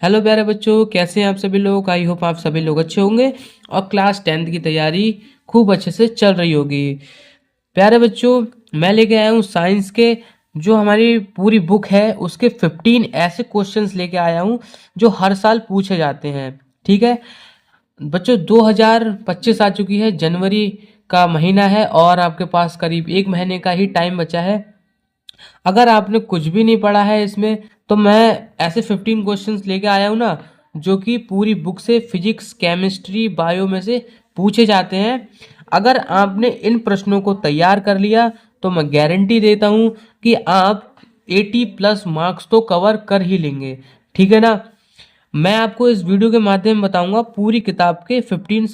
Hello प्यारे बच्चों, कैसे हैं आप सभी लोग। आई होप आप सभी लोग अच्छे होंगे और क्लास 10th की तैयारी खूब अच्छे से चल रही होगी। प्यारे बच्चों, मैं लेके आया हूँ साइंस के जो हमारी पूरी बुक है उसके 15 ऐसे क्वेश्चंस लेके आया हूँ जो हर साल पूछे जाते हैं। ठीक है बच्चों, 2025 आ चुकी है, जनवरी का महीना है और आपके पास करीब एक महीने का ही टाइम बचा है। अगर आपने कुछ भी नहीं पढ़ा है इसमें तो मैं ऐसे 15 क्वेश्चंस लेके आया हूँ ना, जो कि पूरी बुक से फिजिक्स, केमिस्ट्री, बायो में से पूछे जाते हैं। अगर आपने इन प्रश्नों को तैयार कर लिया तो मैं गारंटी देता हूँ कि आप 80+ मार्क्स तो कवर कर ही लेंगे। ठीक है ना। मैं आपको इस वीडियो के माध्यम बताऊंगा पूरी किताब के 15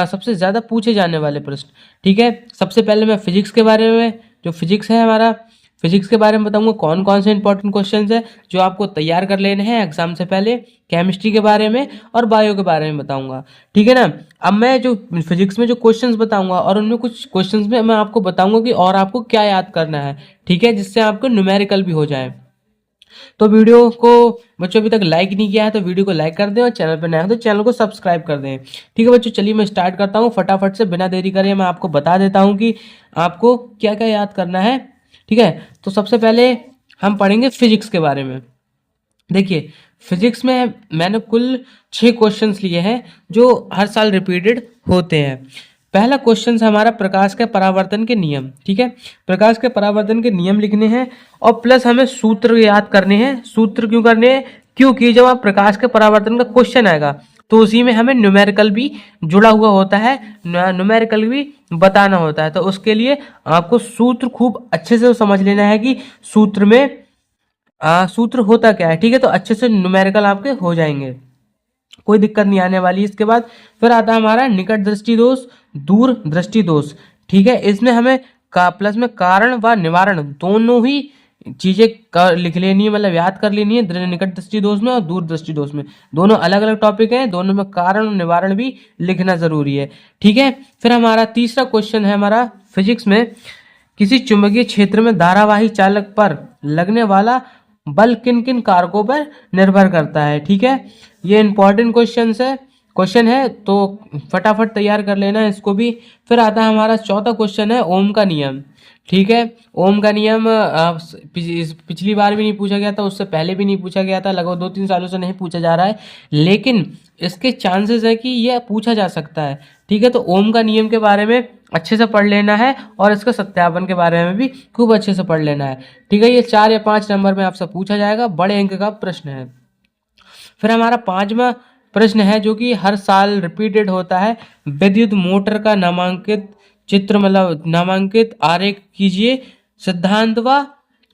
सबसे ज़्यादा पूछे जाने वाले प्रश्न। ठीक है, सबसे पहले मैं फिजिक्स के बारे में, जो फिजिक्स है हमारा, फिजिक्स के बारे में बताऊंगा कौन कौन से इंपॉर्टेंट क्वेश्चंस है जो आपको तैयार कर लेने हैं एग्जाम से पहले। केमिस्ट्री के बारे में और बायो के बारे में बताऊंगा। ठीक है ना। अब मैं जो फिजिक्स में जो क्वेश्चंस बताऊंगा और उनमें कुछ क्वेश्चंस में मैं आपको बताऊंगा कि और आपको क्या याद करना है। ठीक है, जिससे आपको न्यूमेरिकल भी हो जाए। तो वीडियो को बच्चों अभी तक लाइक नहीं किया है तो वीडियो को लाइक कर दें और चैनल पर नया हो तो चैनल को सब्सक्राइब कर दें। ठीक है बच्चों, चलिए मैं स्टार्ट करता हूँ फटाफट से, बिना देरी करे मैं आपको बता देता हूँ कि आपको क्या क्या याद करना है। ठीक है, तो सबसे पहले हम पढ़ेंगे फिजिक्स के बारे में। देखिए, फिजिक्स में मैंने कुल 6 क्वेश्चंस लिए हैं जो हर साल रिपीटेड होते हैं। पहला क्वेश्चन है हमारा प्रकाश के परावर्तन के नियम। ठीक है, प्रकाश के परावर्तन के नियम लिखने हैं और प्लस हमें सूत्र याद करने हैं। सूत्र क्यों करने हैं? क्योंकि जब आप प्रकाश के परावर्तन का क्वेश्चन आएगा तो उसी में हमें न्यूमेरिकल भी जुड़ा हुआ होता है, न्यूमेरिकल भी बताना होता है। तो उसके लिए आपको सूत्र खूब अच्छे से समझ लेना है कि सूत्र में सूत्र होता क्या है। ठीक है, तो अच्छे से न्यूमेरिकल आपके हो जाएंगे, कोई दिक्कत नहीं आने वाली। इसके बाद फिर आता है हमारा निकट दृष्टि दोष, दूर दृष्टि दोष। ठीक है, इसमें हमें का प्लस में कारण व निवारण दोनों ही चीजें लिख लेनी है, मतलब याद कर लेनी है। निकट दृष्टि दोष में और दूर दृष्टि दोष में दोनों अलग अलग टॉपिक हैं, दोनों में कारण और निवारण भी लिखना जरूरी है। ठीक है, फिर हमारा तीसरा क्वेश्चन है हमारा फिजिक्स में, किसी चुंबकीय क्षेत्र में धारावाही चालक पर लगने वाला बल किन किन कारकों पर निर्भर करता है। ठीक है, ये इंपॉर्टेंट क्वेश्चन है तो फटाफट तैयार कर लेना है इसको भी। फिर आता है हमारा चौथा क्वेश्चन है ओम का नियम। ठीक है, ओम का नियम पिछली बार भी नहीं पूछा गया था, उससे पहले भी नहीं पूछा गया था, लगभग 2-3 सालों से नहीं पूछा जा रहा है, लेकिन इसके चांसेस है कि यह पूछा जा सकता है। ठीक है, तो ओम का नियम के बारे में अच्छे से पढ़ लेना है और इसका सत्यापन के बारे में भी खूब अच्छे से पढ़ लेना है। ठीक है, ये 4 या 5 नंबर में आपसे पूछा जाएगा, बड़े अंक का प्रश्न है। फिर हमारा 5वां प्रश्न है जो कि हर साल रिपीटेड होता है, विद्युत मोटर का नामांकित चित्र, मतलब नामांकित आरेख कीजिए। सिद्धांत व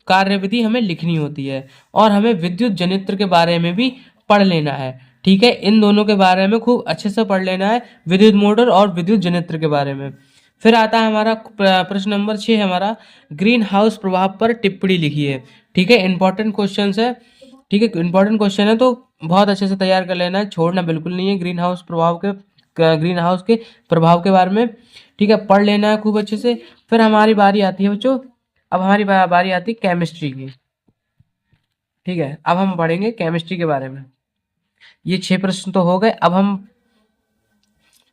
कार्यविधि हमें लिखनी होती है और हमें विद्युत जनित्र के बारे में भी पढ़ लेना है। ठीक है, इन दोनों के बारे में खूब अच्छे से पढ़ लेना है, विद्युत मोटर और विद्युत जनित्र के बारे में। फिर आता है हमारा प्रश्न नंबर 6 हमारा, ग्रीन हाउस प्रभाव पर टिप्पणी लिखिए। ठीक है, इंपॉर्टेंट क्वेश्चन है। ठीक है, इंपॉर्टेंट क्वेश्चन है तो बहुत अच्छे से तैयार कर लेना है, छोड़ना बिल्कुल नहीं है। ग्रीन हाउस के प्रभाव के बारे में ठीक है पढ़ लेना है खूब अच्छे से। फिर हमारी बारी आती है बच्चों, अब हमारी बारी आती है केमिस्ट्री की। ठीक है, अब हम पढ़ेंगे केमिस्ट्री के बारे में। ये 6 प्रश्न तो हो गए, अब हम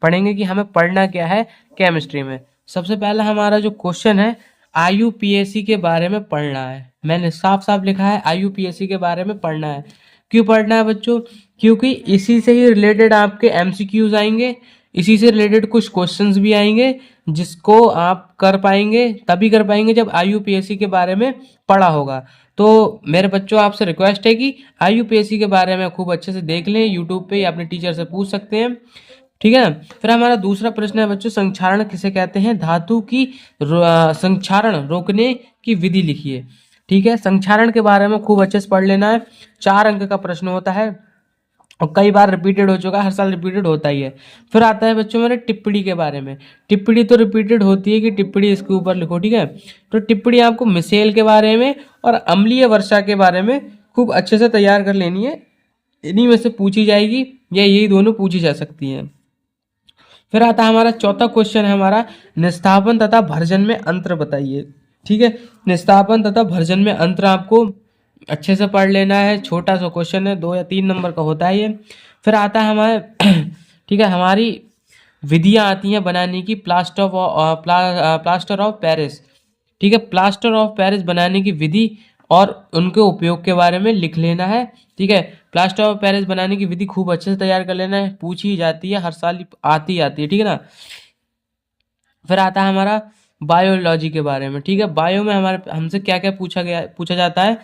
पढ़ेंगे कि हमें पढ़ना क्या है केमिस्ट्री में। सबसे पहला हमारा जो क्वेश्चन है, आईयूपीएसी के बारे में पढ़ना है। मैंने साफ साफ लिखा है आईयूपीएसी के बारे में पढ़ना है। क्यों पढ़ना है बच्चों? क्योंकि इसी से ही रिलेटेड आपके एमसीक्यूज आएंगे, इसी से रिलेटेड कुछ क्वेश्चंस भी आएंगे जिसको आप कर पाएंगे, तभी कर पाएंगे जब आईयूपीएसी के बारे में पढ़ा होगा। तो मेरे बच्चों आपसे रिक्वेस्ट है कि आईयूपीएसी के बारे में खूब अच्छे से देख लें, यूट्यूब पे या अपने टीचर से पूछ सकते हैं। ठीक है ना। फिर हमारा दूसरा प्रश्न है बच्चों, संक्षारण किसे कहते हैं? धातु की संक्षारण रोकने की विधि लिखिए। ठीक है, संक्षारण के बारे में खूब अच्छे से पढ़ लेना है, 4 अंक का प्रश्न होता है और कई बार रिपीटेड हो चुका है, हर साल रिपीटेड होता ही है। फिर आता है बच्चों मेरे टिप्पणी के बारे में। टिप्पणी तो रिपीटेड होती है कि टिप्पणी इसके ऊपर लिखो। ठीक है, तो टिप्पणी आपको मिसेल के बारे में और अम्लीय वर्षा के बारे में खूब अच्छे से तैयार कर लेनी है, इन्हीं में से पूछी जाएगी या यही दोनों पूछी जा सकती हैं। फिर आता है हमारा चौथा क्वेश्चन है हमारा, निस्तापन तथा भर्जन में अंतर बताइए। ठीक है, निस्तापन तथा भर्जन में अंतर आपको अच्छे से पढ़ लेना है, छोटा सा क्वेश्चन है, 2 या 3 नंबर का होता है ये। फिर आता है हमारे ठीक है, हमारी विधियाँ आती हैं बनाने की, प्लास्टर ऑफ पेरिस। ठीक है, प्लास्टर ऑफ पेरिस बनाने की विधि और उनके उपयोग के बारे में लिख लेना है। ठीक है, प्लास्टर ऑफ पेरिस बनाने की विधि खूब अच्छे से तैयार कर लेना है, पूछी जाती है, हर साल आती है, ठीक है ना। फिर आता है हमारा बायोलॉजी के बारे में। ठीक है, बायो में हमारे हमसे क्या क्या पूछा जाता है,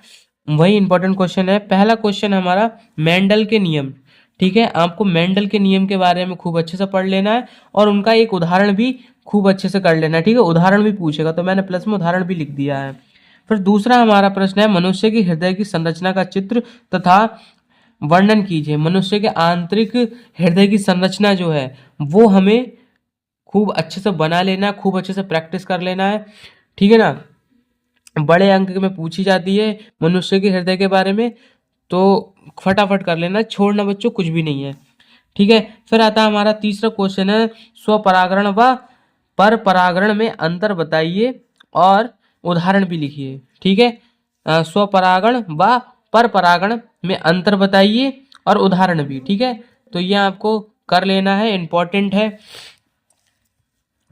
वही इंपॉर्टेंट क्वेश्चन है। पहला क्वेश्चन हमारा मेंडल के नियम। ठीक है, आपको मेंडल के नियम के बारे में खूब अच्छे से पढ़ लेना है और उनका एक उदाहरण भी खूब अच्छे से कर लेना है। ठीक है, उदाहरण भी पूछेगा तो मैंने प्लस में उदाहरण भी लिख दिया है। फिर दूसरा हमारा प्रश्न है, मनुष्य की हृदय की संरचना का चित्र तथा वर्णन कीजिए। मनुष्य के आंतरिक हृदय की संरचना जो है वो हमें खूब अच्छे से बना लेना है, खूब अच्छे से प्रैक्टिस कर लेना है। ठीक है ना, बड़े अंक में पूछी जाती है मनुष्य के हृदय के बारे में, तो फटाफट कर लेना, छोड़ना बच्चों कुछ भी नहीं है। ठीक है, फिर आता है हमारा तीसरा क्वेश्चन है, स्वपरागण व पर परागण में अंतर बताइए और उदाहरण भी लिखिए। ठीक है, स्वपरागण व पर परागण में अंतर बताइए और उदाहरण भी। ठीक है, तो ये आपको कर लेना है, इंपॉर्टेंट है।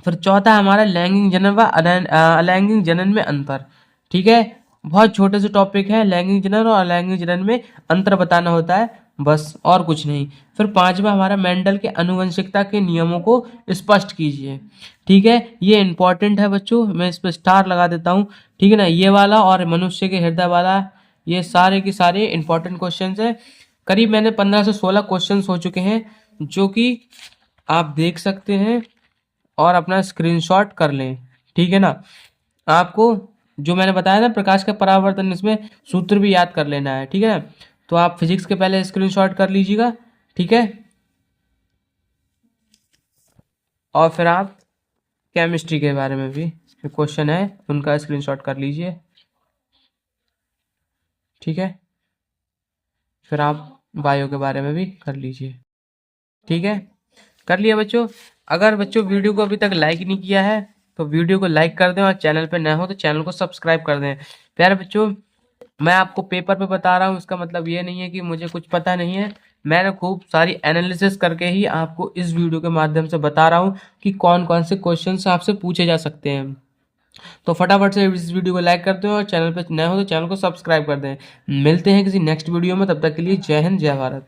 फिर चौथा हमारा लैंगिक जनन व अलैंगिक जनन में अंतर। ठीक है, बहुत छोटे से टॉपिक है, लैंगिक जनन और अलैंगिक जनन में अंतर बताना होता है, बस और कुछ नहीं। फिर पांचवा हमारा मेंडल के आनुवंशिकता के नियमों को स्पष्ट कीजिए। ठीक है, ये इंपॉर्टेंट है बच्चों, मैं इस पर स्टार लगा देता हूँ। ठीक है ना, ये वाला और मनुष्य के हृदय वाला, ये सारे के सारे इंपॉर्टेंट क्वेश्चन है। करीब मैंने 15 से 16 क्वेश्चन हो चुके हैं, जो कि आप देख सकते हैं और अपना स्क्रीनशॉट कर लें। ठीक है ना, आपको जो मैंने बताया ना प्रकाश का परावर्तन, इसमें सूत्र भी याद कर लेना है। ठीक है ना, तो आप फिजिक्स के पहले स्क्रीनशॉट कर लीजिएगा। ठीक है, और फिर आप केमिस्ट्री के बारे में भी क्वेश्चन है उनका स्क्रीनशॉट कर लीजिए। ठीक है, फिर आप बायो के बारे में भी कर लीजिए। ठीक है, कर लिया बच्चों। अगर बच्चों वीडियो को अभी तक लाइक नहीं किया है तो वीडियो को लाइक कर दें, और चैनल पे नए हो तो चैनल को सब्सक्राइब कर दें। प्यारे बच्चों, मैं आपको पेपर पे बता रहा हूँ, इसका मतलब ये नहीं है कि मुझे कुछ पता नहीं है। मैंने खूब सारी एनालिसिस करके ही आपको इस वीडियो के माध्यम से बता रहा हूँ कि कौन कौन से क्वेश्चन आपसे पूछे जा सकते हैं। तो फटाफट से इस वीडियो को लाइक कर दें और चैनल पे नए हो तो चैनल को सब्सक्राइब कर दें। मिलते हैं किसी नेक्स्ट वीडियो में, तब तक के लिए जय हिंद जय भारत।